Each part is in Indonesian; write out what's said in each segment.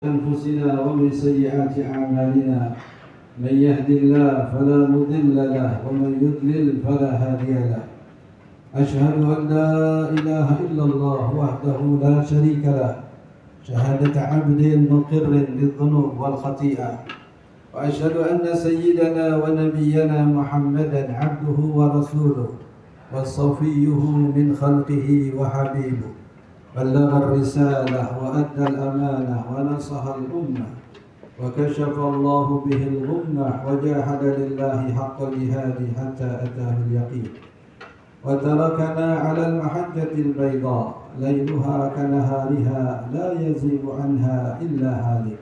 أنفسنا ومن سيئات أعمالنا من يهد الله فلا مضل له ومن يضلل فلا هادي له. أشهد أن لا إله إلا الله وحده لا شريك له شهادة عبد مقر بالذنوب والخطيئة، وأشهد أن سيدنا ونبينا محمدا عبده ورسوله وصفيه من خلقه وحبيبه، بلغ الرسالة وأدى الأمانة ونصح الأمة وكشف الله به الغمة وجاهد لله حق جهاده حتى أتاه اليقين، وتركنا على المحجة البيضاء ليلها كنهارها لا يزيغ عنها إلا هالك.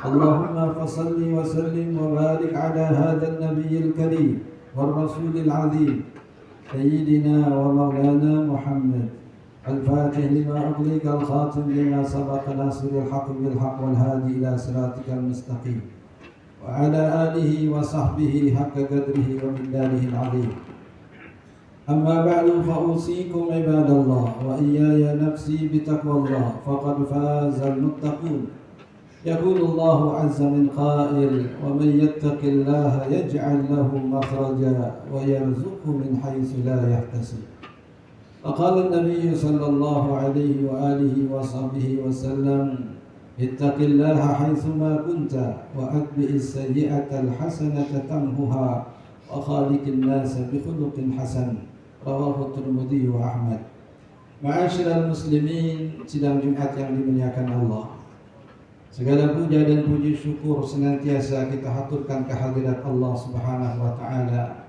اللهم فصل وسلم وبارك على هذا النبي الكريم والرسول العظيم سيدنا ومولانا محمد الفاتح لما أغلق الخاتم لما سبق ناصر الحق بالحق والهادي إلى صراطك المستقيم، وعلى آله وصحبه حق قدره ومقداره العظيم. أما بعد فأوصيكم عباد الله وإياي نفسي بتقوى الله فقد فاز المتقون. يقول الله عز من قائل: ومن يتق الله يجعل له مخرجا ويرزقه من حيث لا يحتسب. فقال النبي صلى الله عليه وآله وصحبه وسلم: اتق الله حيثما كنت وأتبع السيئة الحسنة تمحها وخالق الناس بخلق حسن. رواه الترمذي وأحمد. Ma'asyiral muslimin, sidang Jumat yang dimuliakan Allah, segala puja dan puji syukur senantiasa kita haturkan kehadirat Allah Subhanahu wa taala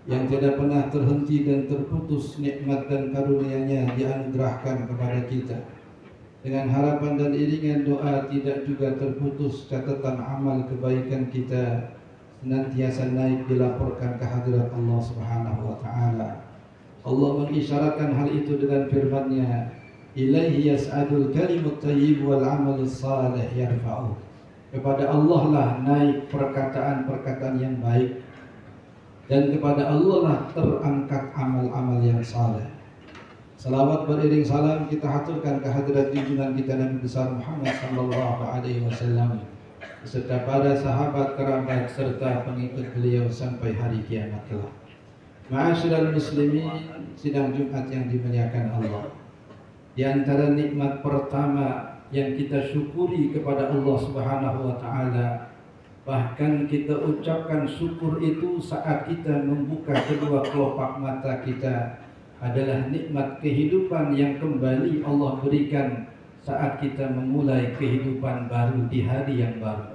yang tidak pernah terhenti dan terputus nikmat dan karunia-Nya dianugerahkan kepada kita. Dengan harapan dan iringan doa tidak juga terputus catatan amal kebaikan kita senantiasa naik dilaporkan ke hadirat Allah Subhanahu wa taala. Allah mengisyaratkan hal itu dengan firman-Nya, ilaihi yas'adul kalimut thayyib wal amalus salih yarfa'uh. Kepada Allah lah naik perkataan-perkataan yang baik, dan kepada Allah lah terangkat amal-amal yang saleh. Salawat beriring salam kita haturkan kehadirat junjungan kita Nabi besar Muhammad sallallahu alaihi wasallam beserta para sahabat, kerabat serta pengikut beliau sampai hari kiamat kelak. Ma'asyiral muslimin, sidang Jumat yang dimuliakan Allah, di antara nikmat pertama yang kita syukuri kepada Allah Subhanahu wa taala, bahkan kita ucapkan syukur itu saat kita membuka kedua kelopak mata kita, adalah nikmat kehidupan yang kembali Allah berikan saat kita memulai kehidupan baru di hari yang baru.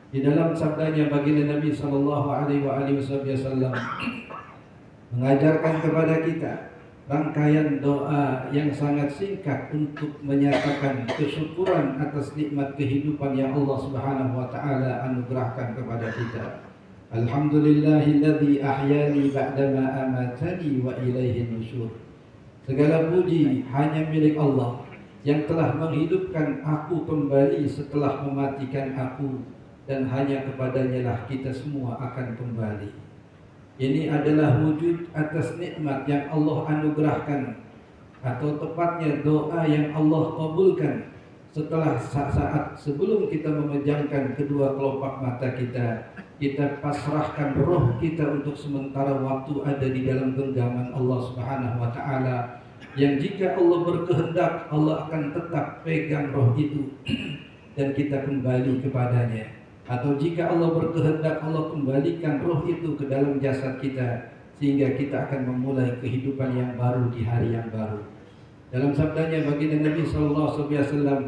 Di dalam sabdanya baginda Nabi sallallahu alaihi wasallam mengajarkan kepada kita rangkaian doa yang sangat singkat untuk menyatakan kesyukuran atas nikmat kehidupan yang Allah Subhanahu wa taala anugerahkan kepada kita. Alhamdulillahilladzi ahyani ba'dama amatani wa ilaihi nusyur. Segala puji hanya milik Allah yang telah menghidupkan aku kembali setelah mematikan aku, dan hanya kepadanya lah kita semua akan kembali. Ini adalah wujud atas nikmat yang Allah anugerahkan, atau tepatnya doa yang Allah kabulkan setelah saat sebelum kita memejamkan kedua kelopak mata kita, kita pasrahkan roh kita untuk sementara waktu ada di dalam genggaman Allah Subhanahu wa taala, yang jika Allah berkehendak Allah akan tetap pegang roh itu dan kita kembali kepadanya. Atau jika Allah berkehendak Allah kembalikan roh itu ke dalam jasad kita, sehingga kita akan memulai kehidupan yang baru di hari yang baru. Dalam sabdanya baginda Nabi sallallahu alaihi wasallam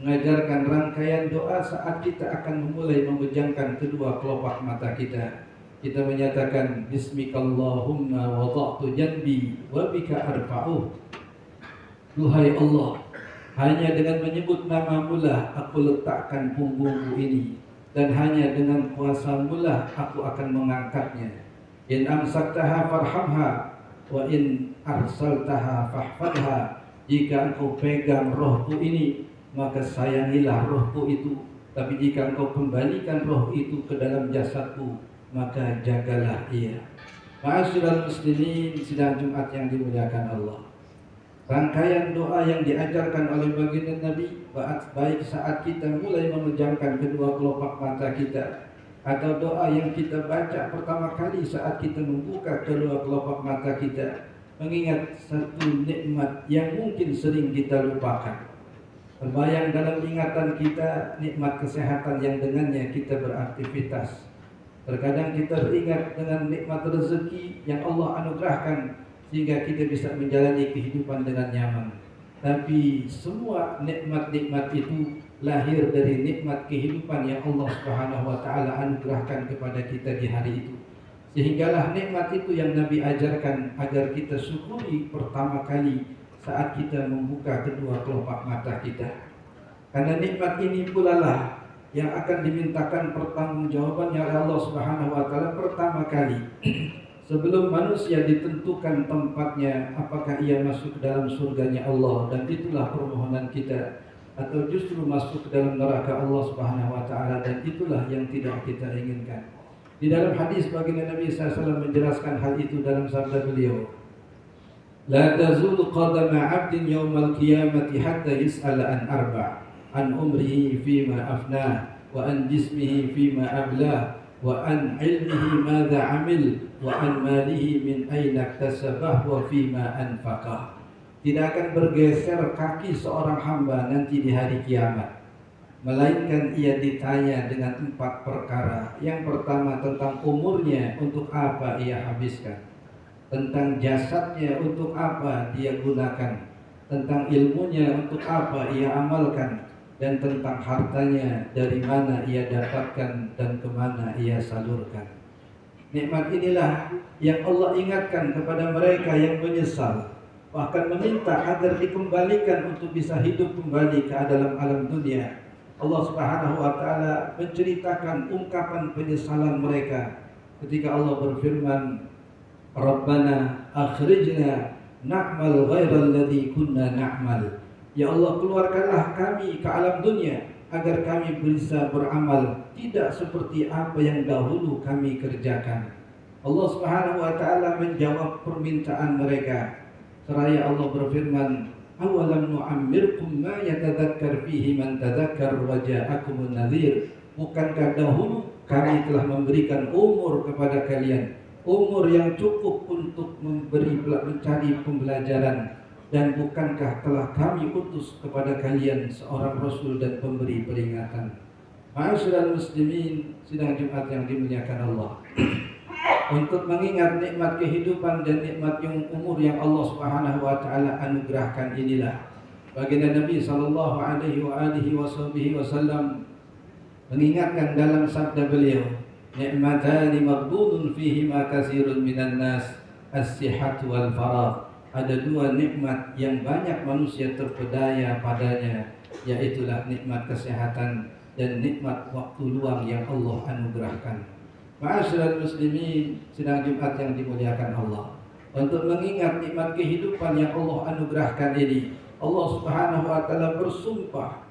mengajarkan rangkaian doa saat kita akan memulai memejamkan kedua kelopak mata kita. Kita menyatakan bismikallahumma wada'tu janbi wa bika arfa'uh. Duhai Allah, hanya dengan menyebut namamu lah aku letakkan punggungku ini, dan hanya dengan kuasa-Mu lah aku akan mengangkatnya. In amsaktaha farhamha wa in arsaltaha fahfadha. Jika engkau pegang rohku ini, maka sayangilah rohku itu. Tapi jika engkau kembalikan roh itu ke dalam jasadku, maka jagalah ia. Ma'asyiral muslimin, sidang Jumat yang dimuliakan Allah, Rangkaian doa yang diajarkan oleh baginda Nabi, baik saat kita mulai memejamkan kedua kelopak mata kita, atau doa yang kita baca pertama kali saat kita membuka kedua kelopak mata kita, mengingat satu nikmat yang mungkin sering kita lupakan. Terbayang dalam ingatan kita nikmat kesehatan yang dengannya kita beraktivitas. Terkadang kita beringat dengan nikmat rezeki yang Allah anugerahkan sehingga kita bisa menjalani kehidupan dengan nyaman. Tapi semua nikmat-nikmat itu lahir dari nikmat kehidupan yang Allah Subhanahu wa taala anugerahkan kepada kita di hari itu. Sehinggalah nikmat itu yang Nabi ajarkan agar kita syukuri pertama kali saat kita membuka kedua kelopak mata kita. Karena nikmat ini pula lah yang akan dimintakan pertanggungjawabannya oleh Allah Subhanahu wa taala pertama kali. Sebelum manusia ditentukan tempatnya, apakah ia masuk ke dalam surganya Allah, dan itulah permohonan kita, atau justru masuk ke dalam neraka Allah Subhanahu wa taala, dan itulah yang tidak kita inginkan. Di dalam hadis baginda Nabi SAW menjelaskan hal itu dalam sabda beliau, La tazulu qadama 'abdin yawmal qiyamati hatta yus'ala an arba' an umrihi fima afnah wa an jismihi fima ablah wa an ilmihi madza amil wa an malihi min aina iktasabah wa fima anfaqah. Tidak akan bergeser kaki seorang hamba nanti di hari kiamat, melainkan ia ditanya dengan 4 perkara. Yang pertama tentang umurnya, untuk apa ia habiskan, tentang jasadnya, untuk apa dia gunakan, tentang ilmunya, untuk apa ia amalkan, dan tentang hartanya, dari mana ia dapatkan dan kemana ia salurkan. Nikmat inilah yang Allah ingatkan kepada mereka yang menyesal, bahkan meminta agar dikembalikan untuk bisa hidup kembali ke dalam alam dunia. Allah Subhanahu wa taala menceritakan ungkapan penyesalan mereka ketika Allah berfirman, Rabbana akhrijna na'mal ghairal ladzi kunna na'mal. Ya Allah, keluarkanlah kami ke alam dunia agar kami bisa beramal tidak seperti apa yang dahulu kami kerjakan. Allah Subhanahu wa taala menjawab permintaan mereka. Seraya Allah berfirman, Awalam nu'ammirkum ma yatadzakkar fihi man tadzakkar wa ja'akumun nadhir. Bukankah dahulu kami telah memberikan umur kepada kalian, umur yang cukup untuk mencari pembelajaran, dan bukankah telah kami utus kepada kalian seorang Rasul dan pemberi peringatan. Ma'asyiral muslimin, sidang Jumat yang dimuliakan Allah. Untuk mengingat nikmat kehidupan dan nikmat yang umur yang Allah Subhanahu wa taala anugerahkan inilah baginda Nabi sallallahu alaihi wasallam mengingatkan dalam sabda beliau, Ni'matani maghdubun fihi ma katsirun minan nas, as-sihhatu wal faragh. Ada 2 nikmat yang banyak manusia terpedaya padanya, yaitulah nikmat kesehatan dan nikmat waktu luang yang Allah anugerahkan. Ma'asyiral muslimin, sidang Jumat yang dimuliakan Allah. Untuk mengingat nikmat kehidupan yang Allah anugerahkan ini, Allah Subhanahu wa taala bersumpah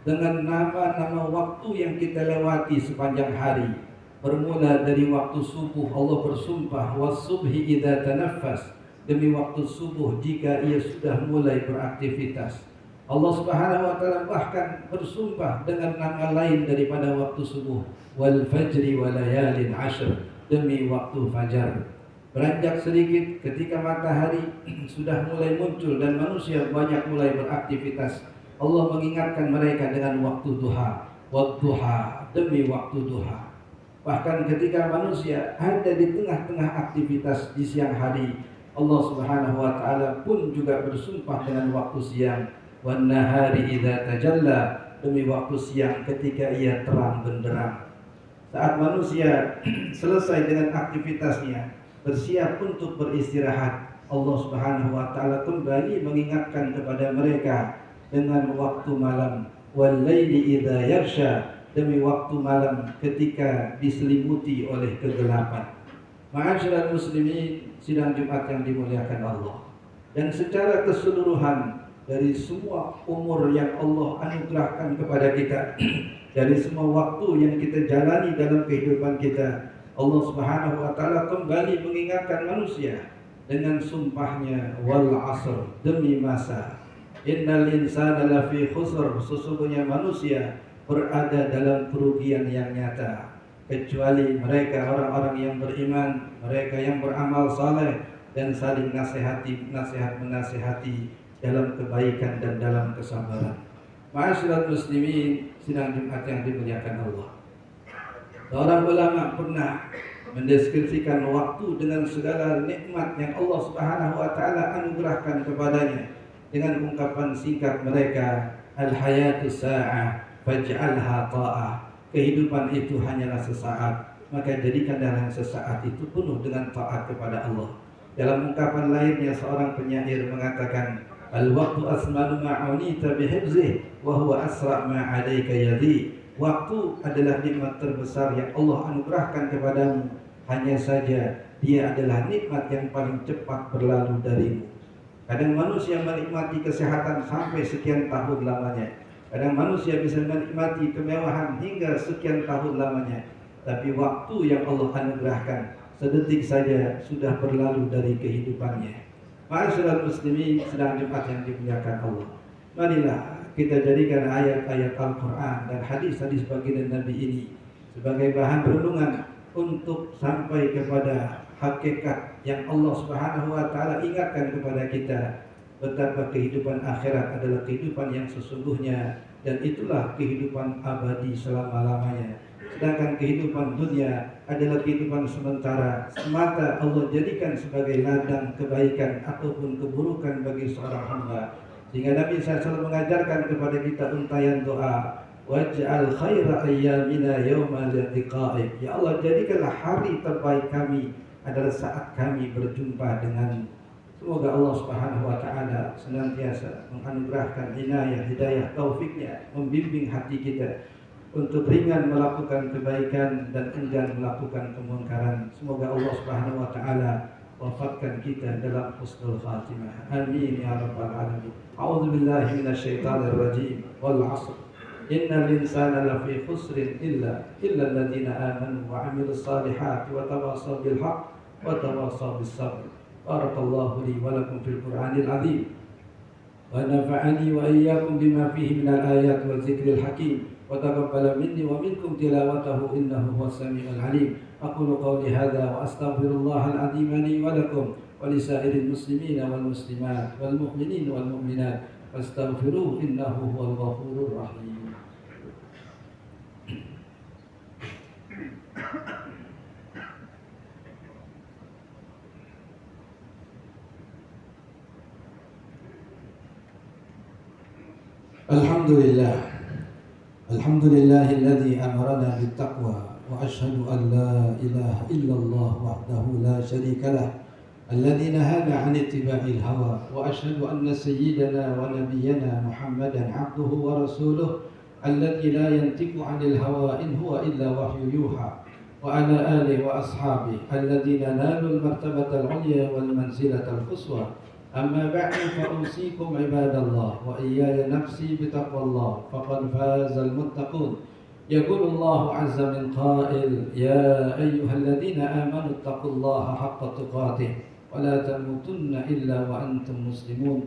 dengan nama-nama waktu yang kita lewati sepanjang hari. Bermula dari waktu subuh, Allah bersumpah, was-subhi idza tanaffas, demi waktu subuh jika ia sudah mulai beraktivitas. Allah Subhanahu wa taala bahkan bersumpah dengan nama lain daripada waktu subuh, wal fajri wa layalin ashr, demi waktu fajar. Beranjak sedikit ketika matahari sudah mulai muncul dan manusia banyak mulai beraktivitas, Allah mengingatkan mereka dengan waktu duha, wadduha, demi waktu duha. Bahkan ketika manusia ada di tengah-tengah aktivitas di siang hari, Allah Subhanahu wa taala pun juga bersumpah dengan waktu siang, wan nahari idza tajalla, demi waktu siang ketika ia terang benderang. Saat manusia selesai dengan aktivitasnya, bersiap untuk beristirahat, Allah Subhanahu wa taala kembali mengingatkan kepada mereka dengan waktu malam, wal laili idza yaghsha, demi waktu malam ketika diselimuti oleh kegelapan. Ma'asyiral muslimin, sidang Jumat yang dimuliakan Allah. Dan secara keseluruhan dari semua umur yang Allah anugerahkan kepada kita, dari semua waktu yang kita jalani dalam kehidupan kita, Allah Subhanahu wa taala kembali mengingatkan manusia dengan sumpahnya wal asr, demi masa. Innal insana lafi khusr, sesungguhnya manusia berada dalam kerugian yang nyata, kecuali mereka orang-orang yang beriman, mereka yang beramal saleh dan saling nasihat menasihati dalam kebaikan dan dalam kesabaran. Ma'asyiral muslimin, sidang Jumat yang dimuliakan Allah. Seorang ulama pernah mendeskripsikan waktu dengan segala nikmat yang Allah Subhanahu wa taala anugerahkan kepadanya dengan ungkapan singkat mereka, al-hayatu sa'ah faj'alha ta'ah. Kehidupan itu hanyalah sesaat, maka jadikanlah sesaat itu penuh dengan taat kepada Allah. Dalam ungkapan lainnya seorang penyair mengatakan, al-waqtu asmanu ma'unita bihibzih wa huwa asra' ma'alaika yadhi. Waktu adalah nikmat terbesar yang Allah anugerahkan kepadamu, hanya saja dia adalah nikmat yang paling cepat berlalu darimu. Kadang manusia menikmati kesehatan sampai sekian tahun lamanya. Kadang manusia bisa menikmati kemewahan hingga sekian tahun lamanya. Tapi waktu yang Allah anugerahkan sedetik saja sudah berlalu dari kehidupannya. Ma'asyiral muslimin, sedang Jumat yang dimuliakan Allah. Marilah kita jadikan ayat-ayat Al-Quran dan hadis-hadis baginda Nabi ini sebagai bahan renungan untuk sampai kepada hakikat yang Allah Subhanahu wa taala ingatkan kepada kita, betapa kehidupan akhirat adalah kehidupan yang sesungguhnya dan itulah kehidupan abadi selama-lamanya. Sedangkan kehidupan dunia adalah kehidupan sementara, semata Allah jadikan sebagai ladang kebaikan ataupun keburukan bagi seorang hamba. Sehingga Nabi SAW mengajarkan kepada kita untayan doa, waj'al khaira ayyamina yawma liqa'ik. Ya Allah, jadikanlah hari terbaik kami adalah saat kami berjumpa denganmu. Semoga Allah Subhanahu wa taala senantiasa menganugerahkan inayah, hidayah, taufiknya, membimbing hati kita untuk ringan melakukan kebaikan dan enggan melakukan kemungkaran. Semoga Allah Subhanahu wa taala wafatkan kita dalam husnul khatimah. Amin ya rabbal alamin. A'udzu billahi minasyaitonir rajim. Wal 'ashr. Innal insana lafi khusrin illa alladziina aamanu wa 'amilus salihati wa tawassaw bil haqq wa tawassaw bis sabr. Barakallahu li wa lakum fil Qur'anil 'azim. Wa nafa'ani wa iyyakum bima fihi minal ayati wal dzikril hakim. Wa taqabbala minni wa minkum tilawatahu innahu huwas samiul 'alim. Aqulu qawli hadza wa astaghfirullahal 'azim li wa lakum wa lisairil muslimina wal muslimat wal mu'minina wal mu'minat fastaghfiruhu innahu huwal ghafurur rahim. Alhamdulillahilladzi amarana bittaqwa wa asyhadu an la ilaha illallah wahdahu la syarika lah alladzi nahana 'an ittiba'il hawa wa asyhadu anna sayyidana wa nabiyyana Muhammadan 'abduhu wa rasuluh alladzi la yantiqu 'anil hawa in huwa illa wahyu yuha wa ala alihi wa ashabihi alladzina nalu al-martabatal 'ulya wal manzilatal quswa. أما بعد فأوصيكم عباد الله وإياي نفسي بتقوى الله فقد فاز المتقون. يقول الله عز من قائل يا أيها الذين آمنوا اتقوا الله حق تقاته ولا تموتن إلا وأنتم مسلمون.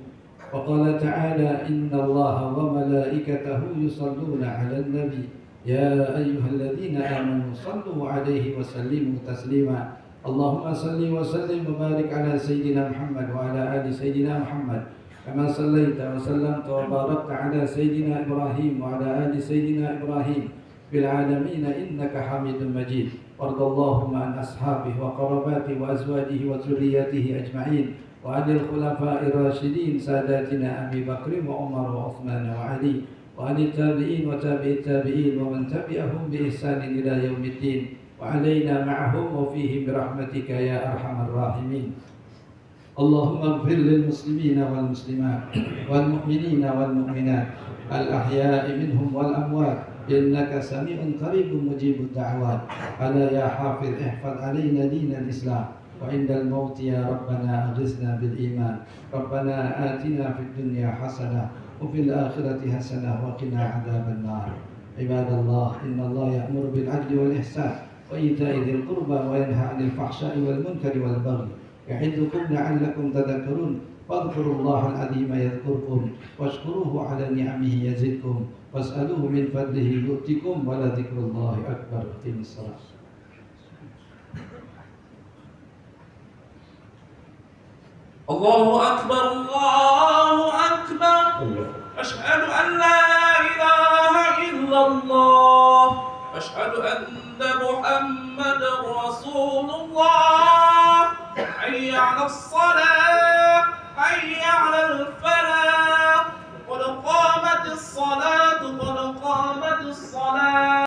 وقال تعالى إن الله وملائكته يصلون على النبي يا أيها الذين آمنوا صلوا عليه وسلموا تسليما. اللهم صل وسلم وبارك على سيدنا محمد وعلى آل سيدنا محمد كما صليت وسلمت وباركت على سيدنا إبراهيم وعلى آل سيدنا إبراهيم في العالمين إنك حميد مجيد. وارض اللهم عن أصحابه وقرباته وأزواجه وذريته أجمعين وعن الخلفاء الراشدين ساداتنا أبي بكر وعمر وعثمان وعلي وعن التابعين وتابع التابعين ومن تبعهم بإحسان إلى يوم الدين وعلينا معهم وفيهم برحمتك يا أرحم الراحمين. اللهم اغفر للمسلمين والمسلمات والمؤمنين والمؤمنات الأحياء منهم والأموات إنك سميع قريب مجيب الدعوات. ألا يا حافظ احفظ علينا دين الإسلام وعند الموت يا ربنا أغثنا بالإيمان. ربنا آتنا في الدنيا حسنة وفي الآخرة حسنة وقنا عذاب النار. عباد الله إن الله يأمر بالعدل والإحسان وإيتاء ذي القربى وينهى عن الفحشاء والمنكر والبغي يعظكم لعلكم تذكرون فاذكروا الله العظيم يذكركم واشكروه على نعمه يزدكم واسألوه من فضله يؤتكم ولذكر الله أكبر. أقيموا الصلاة. الله أكبر الله أكبر. أشهد أن لا إله إلا الله. أشهد أن محمد رسول الله. حي على الصلاة.